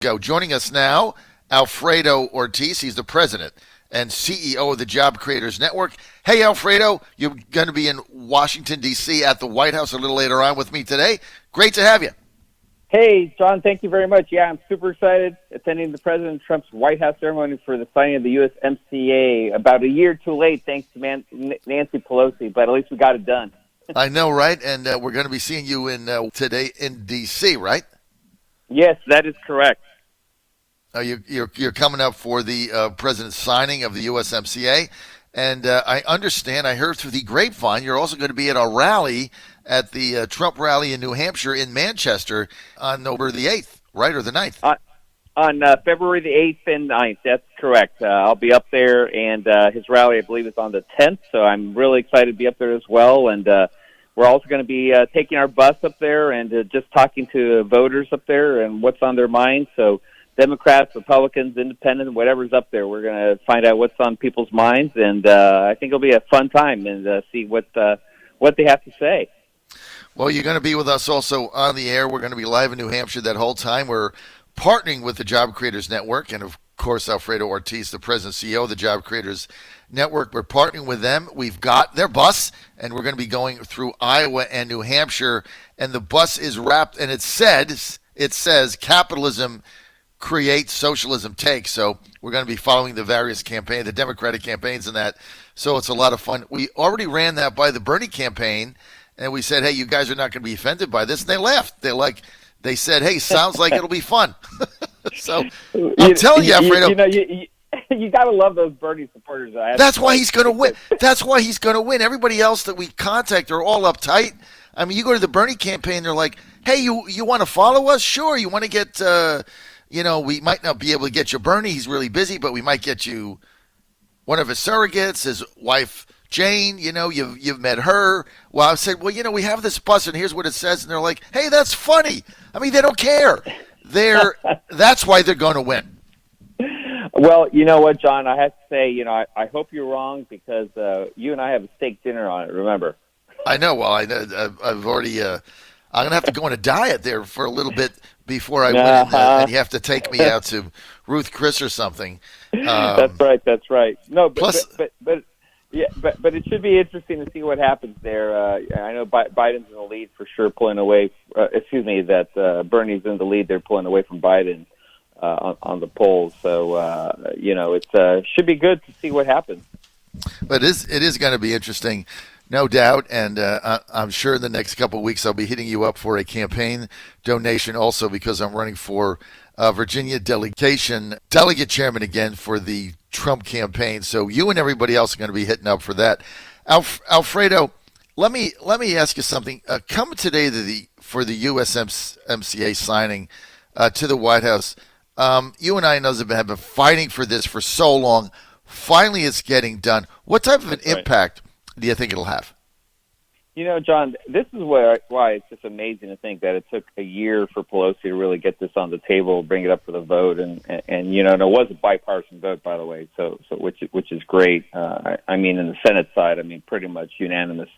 Go. Joining us now, Alfredo Ortiz. He's the president and CEO of the Job Creators Network. Hey, Alfredo, you're going to be in Washington, D.C. at the White House a little later on with me today. Great to have you. Hey, John, thank you very much. Yeah, I'm super excited attending the President Trump's White House ceremony for the signing of the USMCA. About a year too late, thanks to Nancy Pelosi, but at least we got it done. I know, right? And we're going to be seeing you in today in D.C., right? Yes, that is correct. You're coming up for the president's signing of the USMCA, and I understand, I heard through the grapevine, you're also going to be at a rally at the Trump rally in New Hampshire in Manchester on November the 8th, right, or the 9th? On February the 8th and 9th, that's correct. I'll be up there, and his rally, I believe, is on the 10th, so I'm really excited to be up there as well, and we're also going to be taking our bus up there and just talking to voters up there and what's on their minds, so Democrats, Republicans, Independents, whatever's up there, we're going to find out what's on people's minds, and I think it'll be a fun time and see what they have to say. Well, you're going to be with us also on the air. We're going to be live in New Hampshire that whole time. We're partnering with the Job Creators Network, and of course, Alfredo Ortiz, the president and CEO of the Job Creators Network. We're partnering with them. We've got their bus, and we're going to be going through Iowa and New Hampshire, and the bus is wrapped, and it says capitalism create, socialism take. So we're going to be following the various campaigns, the Democratic campaigns and that. So it's a lot of fun. We already ran that by the Bernie campaign, and we said, hey, you guys are not going to be offended by this. And they laughed. They said, hey, sounds like it'll be fun. So I'm telling you, Alfredo. You got to love those Bernie supporters. That's why he's going to win. That's why he's going to win. Everybody else that we contact are all uptight. I mean, you go to the Bernie campaign, they're like, hey, you want to follow us? Sure. You want to get we might not be able to get you Bernie. He's really busy, but we might get you one of his surrogates, his wife, Jane. You've met her. Well, I said, well, we have this bus, and here's what it says. And they're like, hey, that's funny. I mean, they don't care. That's why they're going to win. Well, you know what, John? I have to say, I hope you're wrong because you and I have a steak dinner on it, remember? I know. Well, I've already I'm going to have to go on a diet there for a little bit before I win, and you have to take me out to Ruth Chris or something. That's right. No, but it should be interesting to see what happens there. I know Biden's in the lead for sure, pulling away. That Bernie's in the lead. They're pulling away from Biden on the polls. So it should be good to see what happens. But it is going to be interesting. No doubt, and I'm sure in the next couple of weeks I'll be hitting you up for a campaign donation also because I'm running for Virginia delegate chairman again for the Trump campaign. So you and everybody else are going to be hitting up for that. Alfredo, let me ask you something. Coming today for the USMCA signing to the White House, you and I have been fighting for this for so long. Finally, it's getting done. What type of an impact do you think it'll have? John, this is why it's just amazing to think that it took a year for Pelosi to really get this on the table, bring it up for the vote, and it was a bipartisan vote, by the way, so which is great. I mean, in the Senate side, pretty much unanimous,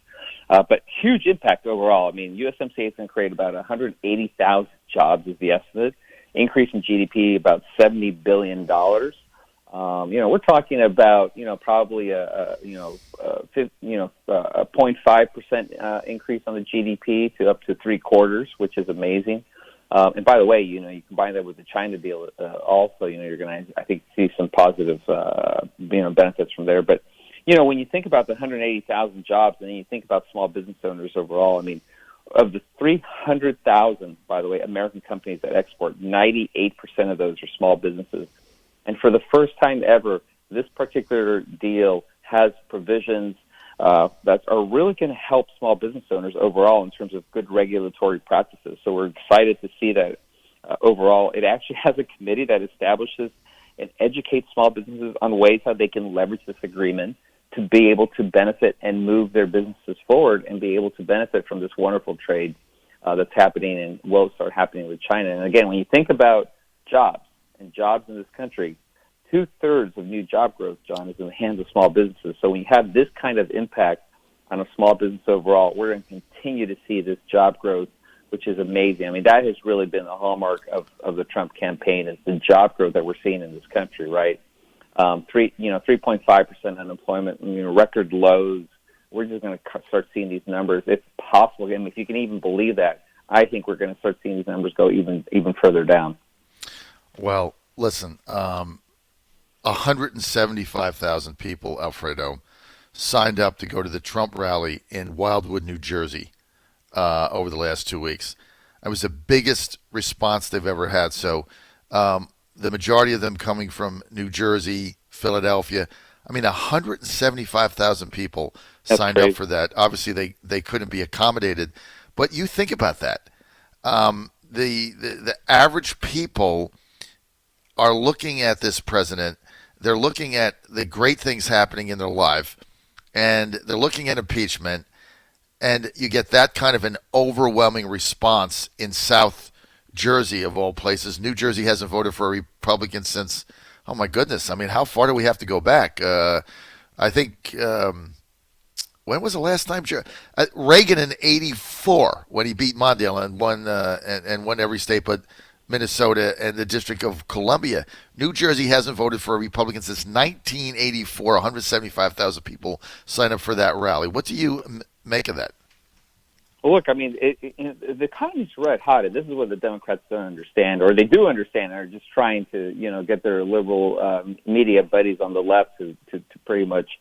but huge impact overall. I mean, USMCA is going to create about 180,000 jobs, is the estimate, increase in GDP about $70 billion. We're talking about, probably a 0.5% increase on the GDP to up to 3/4, which is amazing. And by the way, you combine that with the China deal, also, you're going to, I think, see some positive, benefits from there. But, when you think about the 180,000 jobs and then you think about small business owners overall, of the 300,000, by the way, American companies that export, 98% of those are small businesses. And for the first time ever, this particular deal has provisions that are really going to help small business owners overall in terms of good regulatory practices. So we're excited to see that overall. It actually has a committee that establishes and educates small businesses on ways how they can leverage this agreement to be able to benefit and move their businesses forward and be able to benefit from this wonderful trade that's happening and will start happening with China. And again, when you think about jobs in this country, 2/3 of new job growth, John, is in the hands of small businesses. So when you have this kind of impact on a small business overall, we're going to continue to see this job growth which is amazing. I mean, that has really been the hallmark of the Trump campaign, is the job growth that we're seeing in this country, right? 3.5% unemployment, record lows. We're just going to start seeing these numbers. It's possible. I mean, if you can even believe that, I think we're going to start seeing these numbers go even further down. Well, listen, 175,000 people, Alfredo, signed up to go to the Trump rally in Wildwood, New Jersey, over the last 2 weeks. It was the biggest response they've ever had. So the majority of them coming from New Jersey, Philadelphia. I mean, 175,000 people signed up for that. Obviously, they couldn't be accommodated. But you think about that. The average people are looking at this president. They're looking at the great things happening in their life, and they're looking at impeachment, and you get that kind of an overwhelming response in South Jersey, of all places. New Jersey hasn't voted for a Republican since, oh my goodness, I mean, how far do we have to go back? I think, when was the last time? Reagan in '84, when he beat Mondale and won every state but Minnesota and the District of Columbia. New Jersey hasn't voted for a Republican since 1984. 175,000 people signed up for that rally. What do you make of that? Well, look, I mean, the economy's red hot, and this is what the Democrats don't understand, or they do understand, and are just trying to, get their liberal media buddies on the left to pretty much,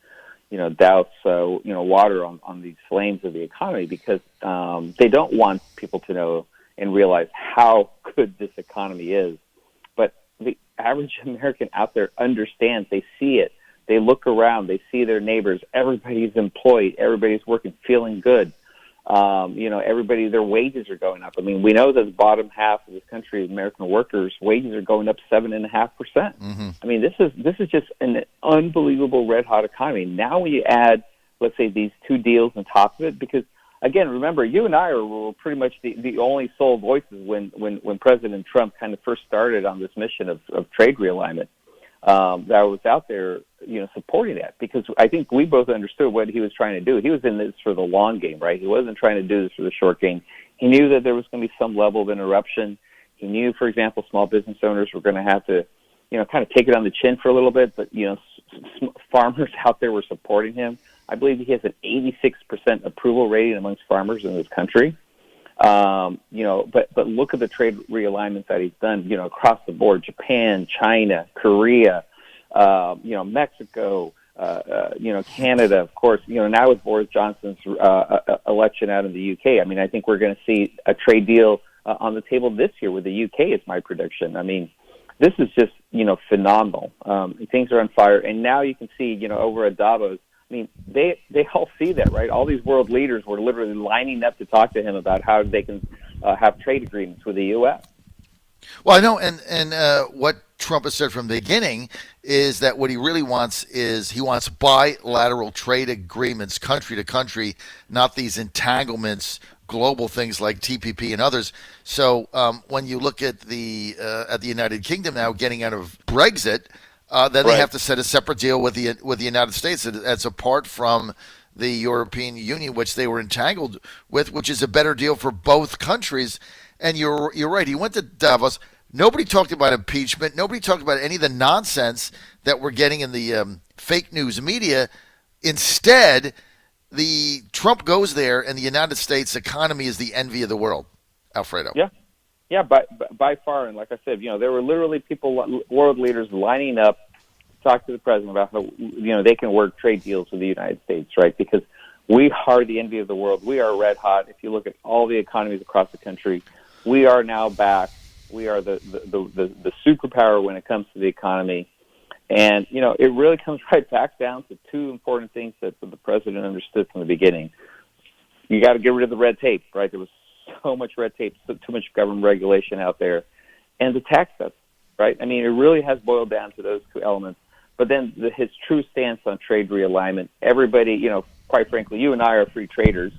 douse, water on these flames of the economy, because they don't want people to know and realize how good this economy is. But the average American out there understands. They see it. They look around. They see their neighbors. Everybody's employed. Everybody's working, feeling good. Everybody, their wages are going up. I mean, we know that the bottom half of this country, American workers' wages are going up 7.5%. Mm-hmm. I mean, this is just an unbelievable red hot economy. Now when you add, let's say, these two deals on top of it, because again, remember, you and I were pretty much the only sole voices when President Trump kind of first started on this mission of trade realignment that was out there, supporting that, because I think we both understood what he was trying to do. He was in this for the long game, right? He wasn't trying to do this for the short game. He knew that there was going to be some level of interruption. He knew, for example, small business owners were going to have to, kind of take it on the chin for a little bit, but, farmers out there were supporting him. I believe he has an 86% approval rating amongst farmers in this country. But look at the trade realignments that he's done, across the board: Japan, China, Korea, Mexico, Canada, of course. Now with Boris Johnson's election out in the UK, I mean, I think we're going to see a trade deal on the table this year with the UK. Is my prediction. I mean, this is just phenomenal. Things are on fire, and now you can see over at Davos. I mean, they all see that, right? All these world leaders were literally lining up to talk to him about how they can have trade agreements with the U.S. Well, I know, and what Trump has said from the beginning is that what he really wants is he wants bilateral trade agreements, country to country, not these entanglements, global things like TPP and others. So when you look at the United Kingdom now getting out of Brexit, then they have to set a separate deal with the United States that's apart from the European Union, which they were entangled with, which is a better deal for both countries. And you're right. He went to Davos. Nobody talked about impeachment. Nobody talked about any of the nonsense that we're getting in the fake news media. Instead, the Trump goes there, and the United States economy is the envy of the world. Alfredo. Yeah, by far. And like I said, there were literally people, world leaders, lining up to talk to the president about how, they can work trade deals with the United States, right? Because we are the envy of the world. We are red hot. If you look at all the economies across the country, we are now back. We are the superpower when it comes to the economy. And, it really comes right back down to two important things that the president understood from the beginning. You got to get rid of the red tape, right? There was so much red tape, too much government regulation out there, and the tax cuts, right? I mean, it really has boiled down to those two elements. But then his true stance on trade realignment, everybody, quite frankly, you and I are free traders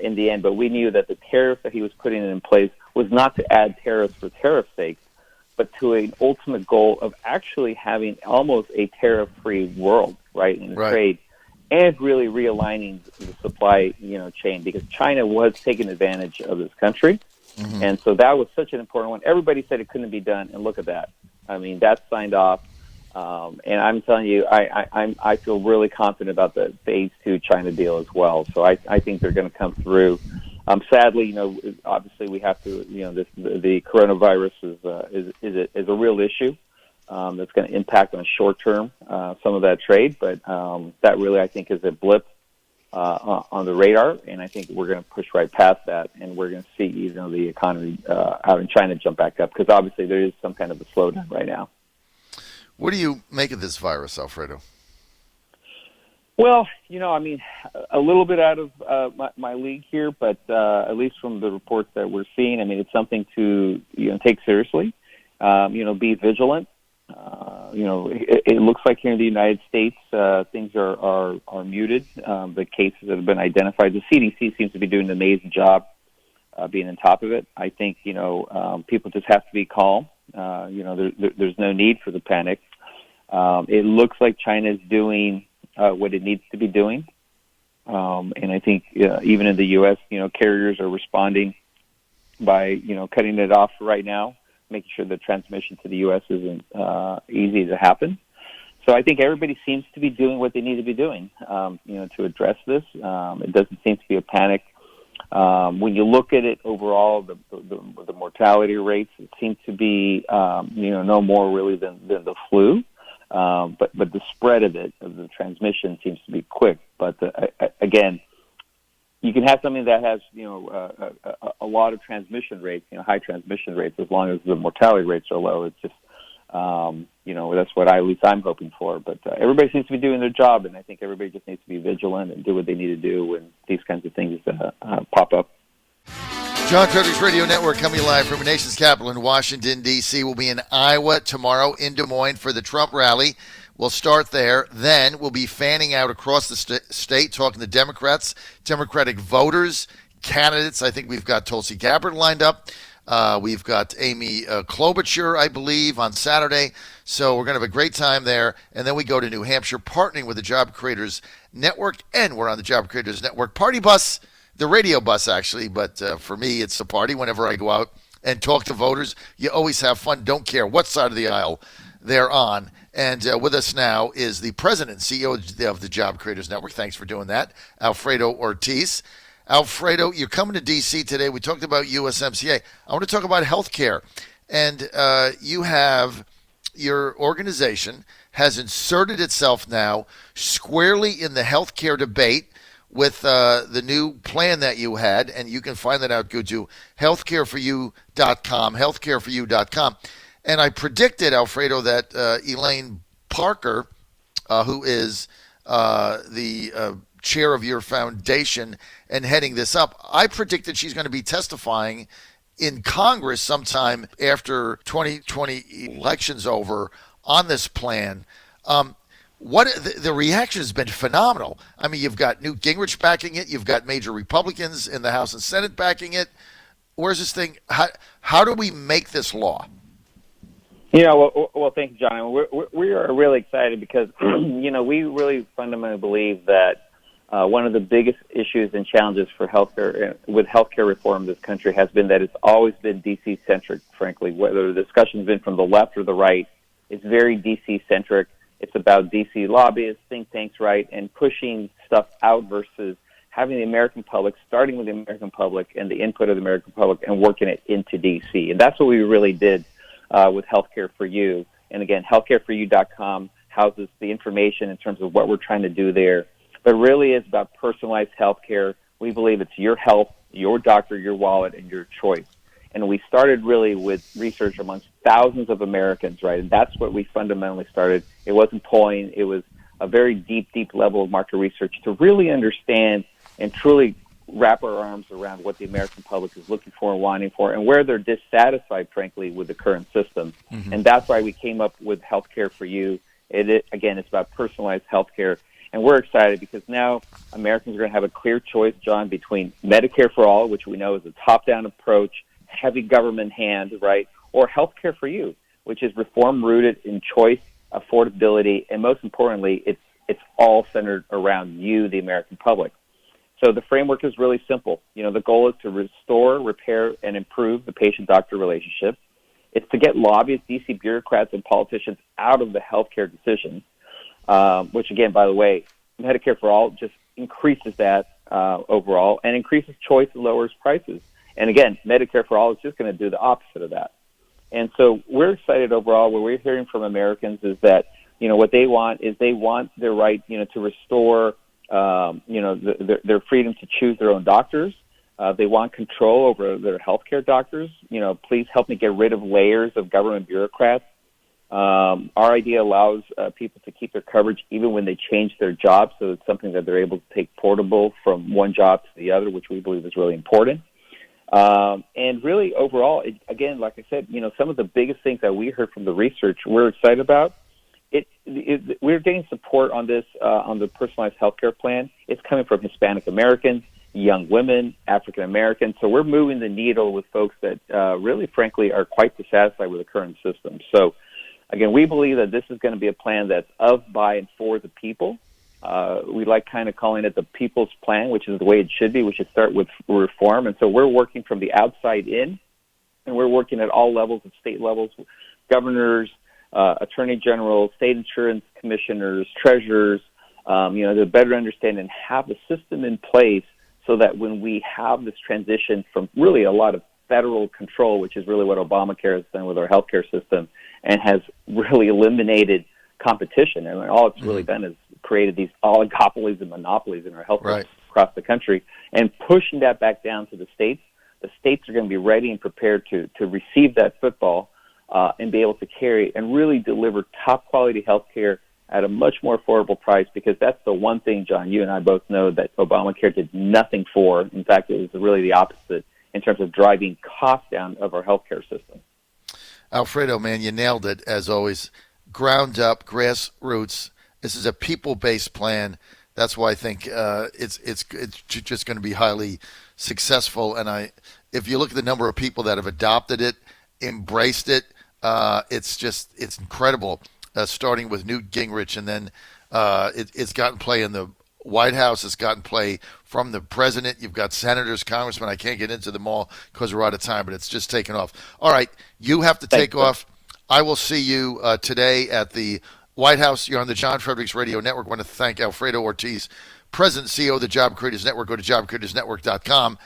in the end, but we knew that the tariffs that he was putting in place was not to add tariffs for tariff's sake, but to an ultimate goal of actually having almost a tariff-free world, right, in trade, and really realigning the supply, chain, because China was taking advantage of this country. And so that was such an important one. Everybody said it couldn't be done, and look at that. I mean, that's signed off. And I'm telling you, I feel really confident about the phase 2 China deal as well. So I think they're going to come through. Sadly, obviously we have to, the coronavirus is a real issue that's going to impact on short term some of that trade. But that really, I think, is a blip on the radar, and I think we're going to push right past that, and we're going to see, the economy out in China jump back up, because obviously there is some kind of a slowdown right now. What do you make of this virus, Alfredo? Well, a little bit out of my league here, but at least from the reports that we're seeing, it's something to take seriously. Be vigilant. It looks like here in the United States, things are muted. The cases that have been identified, the CDC seems to be doing an amazing job being on top of it. I think people just have to be calm. There's no need for the panic. It looks like China is doing what it needs to be doing, and I think even in the U.S., carriers are responding by cutting it off right now, making sure the transmission to the U.S. isn't easy to happen. So I think everybody seems to be doing what they need to be doing, to address this. It doesn't seem to be a panic. When you look at it overall, the mortality rates, it seems to be, no more really than the flu. But the spread of it, of the transmission, seems to be quick. But again, you can have something that has, a lot of transmission rates, high transmission rates, as long as the mortality rates are low. It's just, that's what at least I'm hoping for. But everybody seems to be doing their job, and I think everybody just needs to be vigilant and do what they need to do when these kinds of things pop up. John Fredericks Radio Network coming live from the nation's capital in Washington, D.C. We'll be in Iowa tomorrow, in Des Moines for the Trump rally. We'll start there. Then we'll be fanning out across the state, talking to Democrats, Democratic voters, candidates. I think we've got Tulsi Gabbard lined up. We've got Amy Klobuchar, I believe, on Saturday. So we're going to have a great time there. And then we go to New Hampshire, partnering with the Job Creators Network. And we're on the Job Creators Network party bus, the radio bus, actually. But for me, it's a party whenever I go out and talk to voters. You always have fun. Don't care what side of the aisle they're on. And with us now is the president and CEO of the Job Creators Network. Thanks for doing that, Alfredo Ortiz. Alfredo, you're coming to D.C. today. We talked about USMCA. I want to talk about healthcare. And your organization has inserted itself now squarely in the healthcare debate with the new plan that you had. And you can find that out. Go to healthcareforyou.com, healthcareforyou.com. And I predicted, Alfredo, that Elaine Parker, who is the chair of your foundation and heading this up, I predicted she's going to be testifying in Congress sometime after 2020 election's over on this plan. The reaction has been phenomenal. I mean, you've got Newt Gingrich backing it. You've got major Republicans in the House and Senate backing it. Where's this thing? How do we make this law? Well, thank you, John. We are really excited because, we really fundamentally believe that one of the biggest issues and challenges for healthcare, with healthcare reform in this country, has been that it's always been D.C.-centric, frankly. Whether the discussion's been from the left or the right, it's very D.C.-centric. It's about D.C. lobbyists, think tanks, right, and pushing stuff out versus having the American public, starting with the American public and the input of the American public and working it into D.C. And that's what we really did with Healthcare for You. And again, healthcareforyou.com houses the information in terms of what we're trying to do there. But really is about personalized healthcare. We believe it's your health, your doctor, your wallet, and your choice. And we started really with research amongst thousands of Americans, right? And that's what we fundamentally started. It wasn't polling. It was a very deep, deep level of market research to really understand and truly wrap our arms around what the American public is looking for and wanting for, and where they're dissatisfied, frankly, with the current system. Mm-hmm. And that's why we came up with Healthcare for You. Again, it's about personalized healthcare. And we're excited because now Americans are going to have a clear choice, John, between Medicare for all, which we know is a top-down approach, heavy government hand, right, or Healthcare for You, which is reform rooted in choice, affordability, and most importantly, it's all centered around you, the American public. So the framework is really simple. The goal is to restore, repair, and improve the patient-doctor relationship. It's to get lobbyists, DC bureaucrats, and politicians out of the healthcare decisions, which, again, by the way, Medicare for All just increases that overall and increases choice and lowers prices. And, again, Medicare for All is just going to do the opposite of that. And so we're excited overall. What we're hearing from Americans is that, what they want is they want their right, to restore, their freedom to choose their own doctors. They want control over their healthcare doctors. Please help me get rid of layers of government bureaucrats. Our idea allows people to keep their coverage even when they change their job, so it's something that they're able to take portable from one job to the other, which we believe is really important. And really, overall, again, like I said, some of the biggest things that we heard from the research we're excited about. We're getting support on this, on the personalized healthcare plan. It's coming from Hispanic Americans, young women, African Americans. So we're moving the needle with folks that really, frankly, are quite dissatisfied with the current system. So, again, we believe that this is going to be a plan that's of, by, and for the people. We like kind of calling it the people's plan, which is the way it should be. We should start with reform. And so we're working from the outside in, and we're working at all levels of state levels, governors, attorney generals, state insurance commissioners, treasurers, to better understand and have the system in place so that when we have this transition from really a lot of federal control, which is really what Obamacare has done with our healthcare system and has really eliminated competition. And all it's really done is created these oligopolies and monopolies in our healthcare across the country and pushing that back down to the states. The states are going to be ready and prepared to receive that football and be able to carry and really deliver top-quality health care at a much more affordable price, because that's the one thing, John, you and I both know that Obamacare did nothing for. In fact, it was really the opposite in terms of driving costs down of our healthcare system. Alfredo, man, you nailed it, as always. Ground up, grassroots. This is a people-based plan. That's why I think it's just going to be highly successful. And if you look at the number of people that have adopted it, embraced it, it's incredible. Starting with Newt Gingrich, and then it's gotten play in the White House. It's gotten play from the president. You've got senators, congressmen. I can't get into them all because we're out of time, but it's just taken off. All right, you have to take off. I will see you today at the White House. You're on the John Fredericks Radio Network. I want to thank Alfredo Ortiz, President and CEO of the Job Creators Network. Go to jobcreatorsnetwork.com.